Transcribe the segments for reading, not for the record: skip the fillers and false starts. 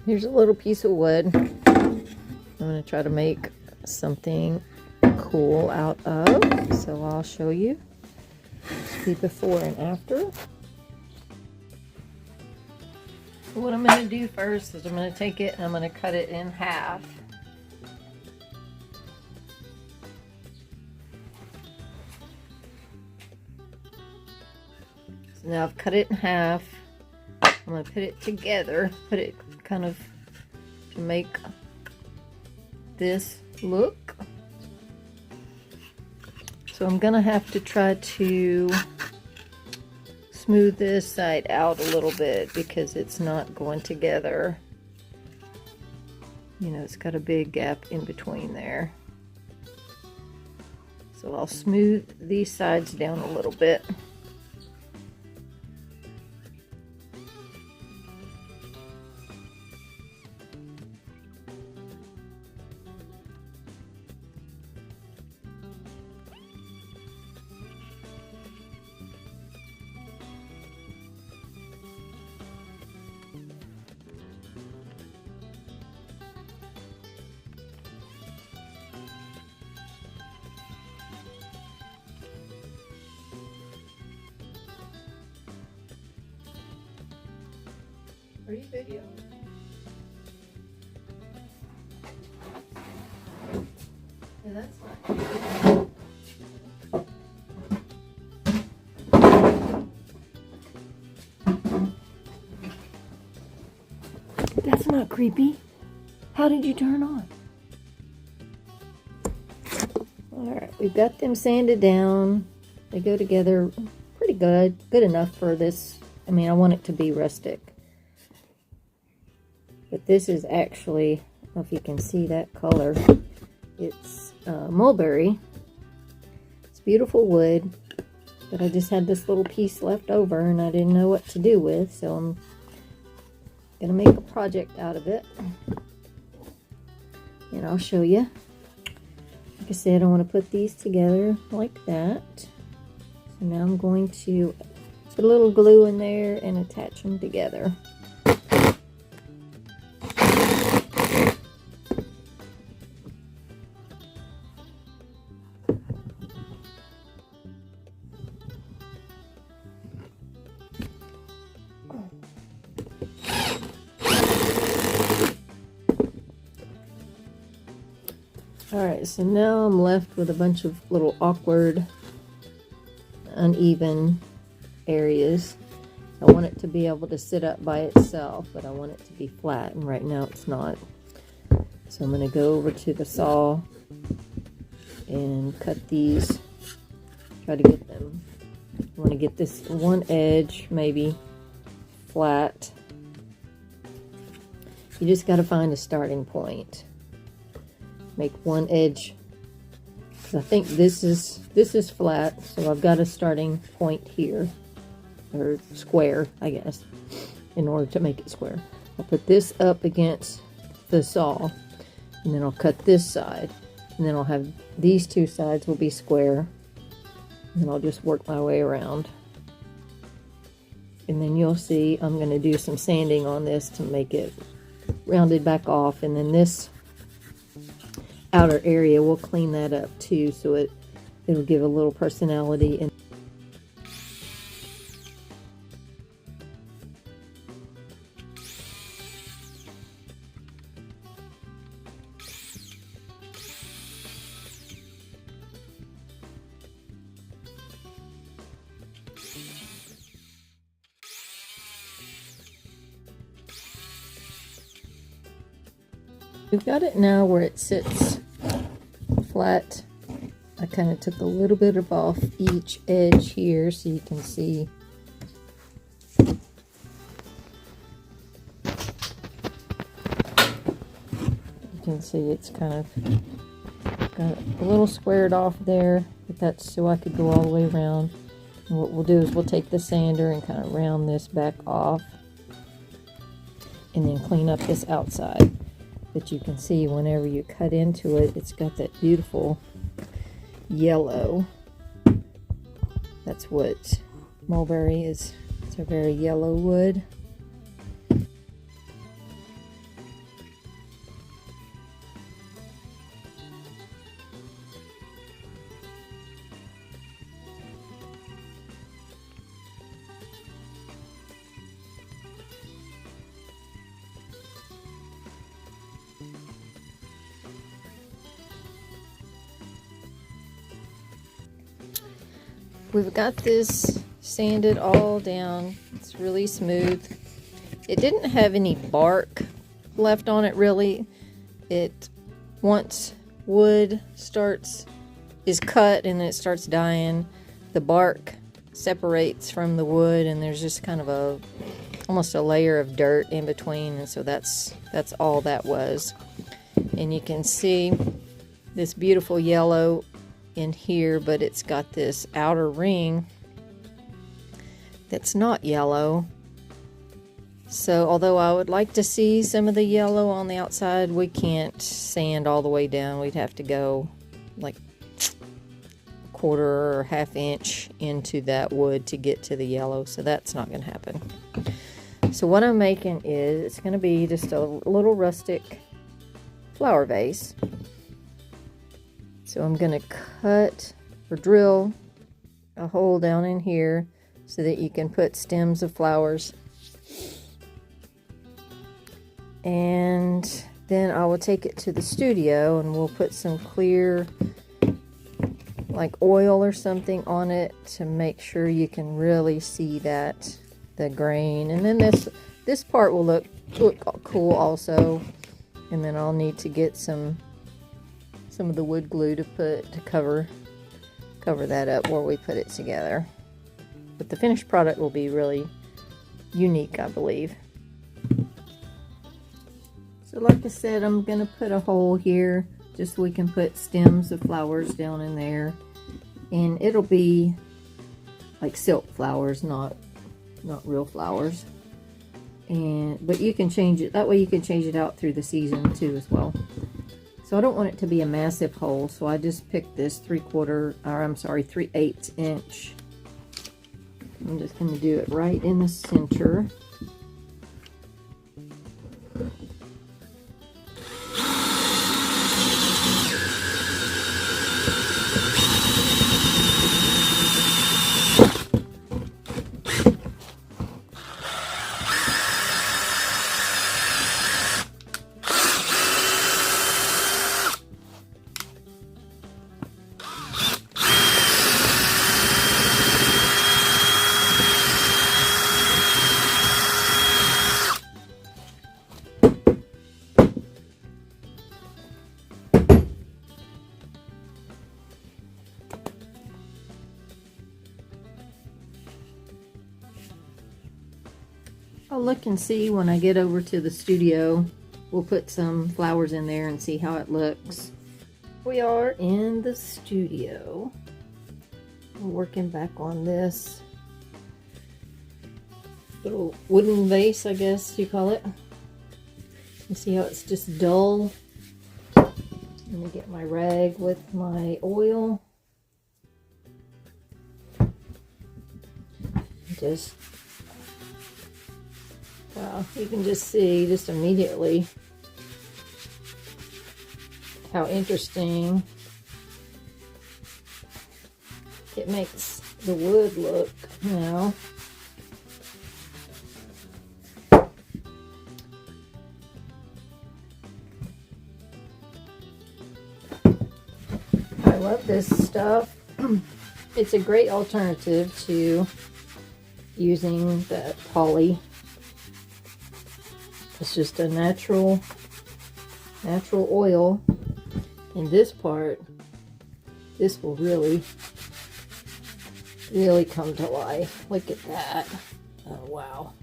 Here's a little piece of wood. I'm going to try to make something cool out of. So I'll show you the before and after. So what I'm going to do first is I'm going to take it and I'm going to cut it in half. So now I've cut it in half. I'm going to put it together, put it kind of to make this look. So I'm going to have to try to smooth this side out a little bit because it's not going together. You know, it's got a big gap in between there. So I'll smooth these sides down a little bit. Are you videoing? Yeah, that's not creepy. That's not creepy. How did you turn on? Alright, we've got them sanded down. They go together pretty good. Good enough for this. I mean, I want it to be rustic. But this is actually, I don't know if you can see that color. It's mulberry. It's beautiful wood, but I just had this little piece left over and I didn't know what to do with, so I'm gonna make a project out of it. And I'll show you. Like I said, I want to put these together like that. So now I'm going to put a little glue in there and attach them together. Alright, so now I'm left with a bunch of little awkward, uneven areas. I want it to be able to sit up by itself, but I want it to be flat, and right now it's not. So I'm going to go over to the saw and cut these, try to get them. I want to get this one edge maybe flat. You just got to find a starting point. Make one edge, because I think this is flat, so I've got a starting point here, or square, I guess, in order to make it square. I'll put this up against the saw, and then I'll cut this side, and then I'll have these two sides will be square, and then I'll just work my way around. And then you'll see I'm going to do some sanding on this to make it rounded back off, and then this outer area we'll clean that up too, so it'll give a little personality. And we've got it now where it sits flat. I kind of took a little bit off each edge here so you can see. You can see it's kind of got a little squared off there, but that's so I could go all the way around. And what we'll do is we'll take the sander and kind of round this back off and then clean up this outside. But you can see whenever you cut into it, it's got that beautiful yellow. That's what mulberry is, it's a very yellow wood. We've got this sanded all down. It's really smooth. It didn't have any bark left on it really. Once wood is cut and it starts dying, the bark separates from the wood and there's just kind of almost a layer of dirt in between, and so that's all that was. And you can see this beautiful yellow in here, but it's got this outer ring that's not yellow. So although I would like to see some of the yellow on the outside, we can't sand all the way down. We'd have to go like a quarter or half inch into that wood to get to the yellow, so that's not going to happen. So what I'm making is, it's going to be just a little rustic flower vase. So I'm going to cut or drill a hole down in here so that you can put stems of flowers. And then I will take it to the studio and we'll put some clear, like oil or something on it to make sure you can really see the grain. And then this part will look cool also. And then I'll need to get some of the wood glue to cover that up where we put it together. But the finished product will be really unique, I believe. So like I said, I'm gonna put a hole here just so we can put stems of flowers down in there, and it'll be like silk flowers, not real flowers. But you can change it that way. You can change it out through the season too as well. So I don't want it to be a massive hole, so I just picked this 3/8 inch. I'm just going to do it right in the center. I'll look and see when I get over to the studio. We'll put some flowers in there and see how it looks. We are in the studio. I'm working back on this little wooden vase, I guess you call it. You see how it's just dull? Let me get my rag with my oil. Wow, you can just see just immediately how interesting it makes the wood look now. I love this stuff. It's a great alternative to using that poly. It's just a natural oil. And this part, this will really come to life. Look at that. Oh wow.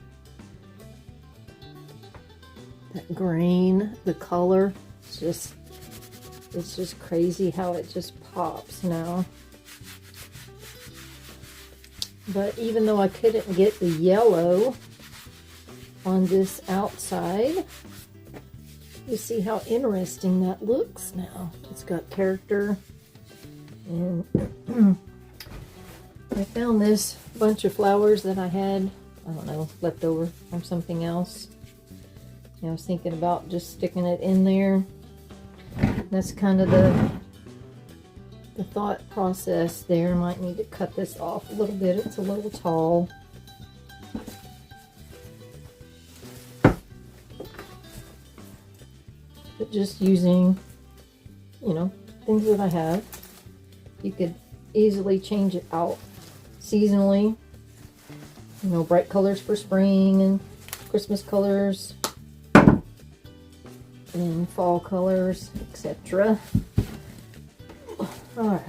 That green, the color, it's just crazy how it just pops now. But even though I couldn't get the yellow on this outside, you see how interesting that looks now. It's got character, and I found this bunch of flowers that I had, I don't know, left over from something else. I was thinking about just sticking it in there. That's kind of the thought process there. I might need to cut this off a little bit. It's a little tall. But just using, you know, things that I have, you could easily change it out seasonally. You know, bright colors for spring and Christmas colors and fall colors, etc. Alright.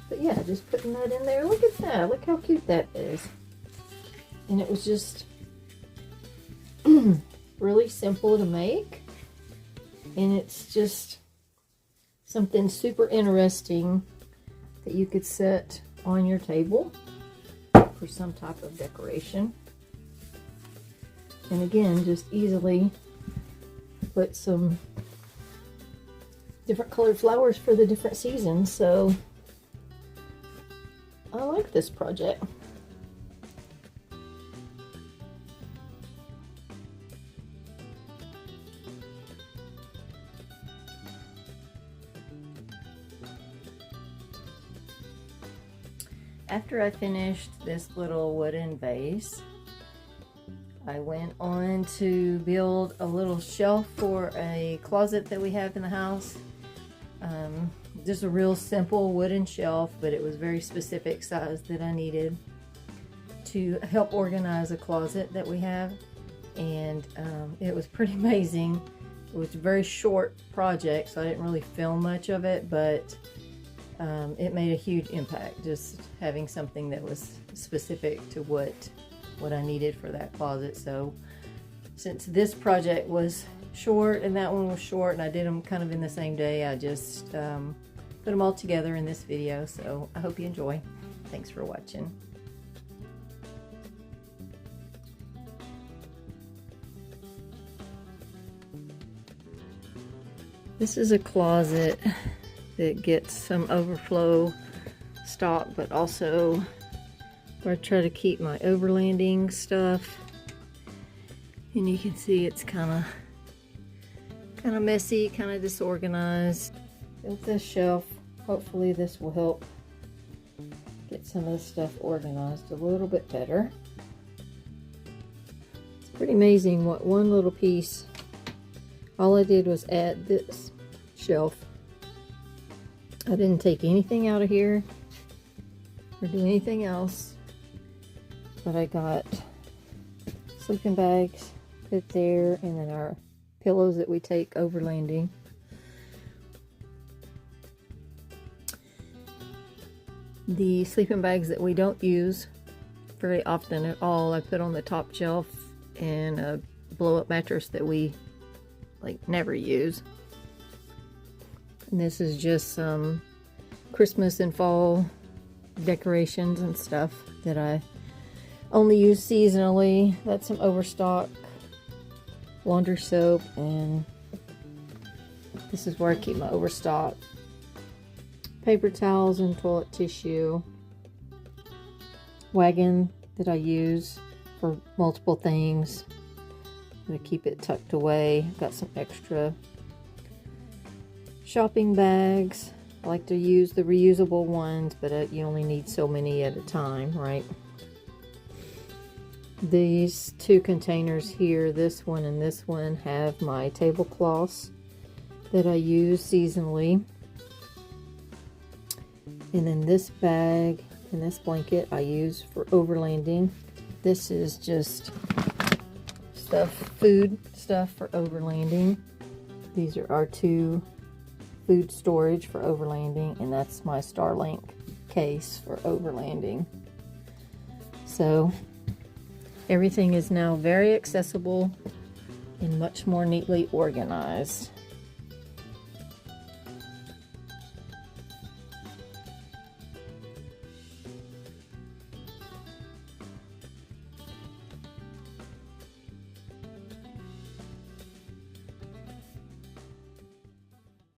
But yeah, just putting that in there. Look at that. Look how cute that is. And it was just really simple to make. And it's just something super interesting that you could set on your table for some type of decoration. And again, just easily put some different colored flowers for the different seasons. So I like this project. After I finished this little wooden vase, I went on to build a little shelf for a closet that we have in the house. Just a real simple wooden shelf, but it was very specific size that I needed to help organize a closet that we have. And it was pretty amazing. It was a very short project, so I didn't really film much of it, but it made a huge impact just having something that was specific to what I needed for that closet. So since this project was short and that one was short and I did them kind of in the same day, I just put them all together in this video. So I hope you enjoy. Thanks for watching. This is a closet that gets some overflow stock, but also where I try to keep my overlanding stuff. And you can see it's kind of messy, kind of disorganized. Built this shelf. Hopefully this will help get some of the stuff organized a little bit better. It's pretty amazing what one little piece, all I did was add this shelf. I didn't take anything out of here or do anything else, but I got sleeping bags put there, and then our pillows that we take overlanding. The sleeping bags that we don't use very often at all, I put on the top shelf, and a blow-up mattress that we never use. And this is just some Christmas and fall decorations and stuff that I only use seasonally. That's some overstock laundry soap, and this is where I keep my overstock paper towels and toilet tissue. Wagon that I use for multiple things. I'm going to keep it tucked away. Got some extra shopping bags. I like to use the reusable ones, but you only need so many at a time, right? These two containers here, this one and this one, have my tablecloths that I use seasonally. And then this bag and this blanket I use for overlanding. This is just food stuff for overlanding. These are our two food storage for overlanding, and that's my Starlink case for overlanding. So everything is now very accessible and much more neatly organized.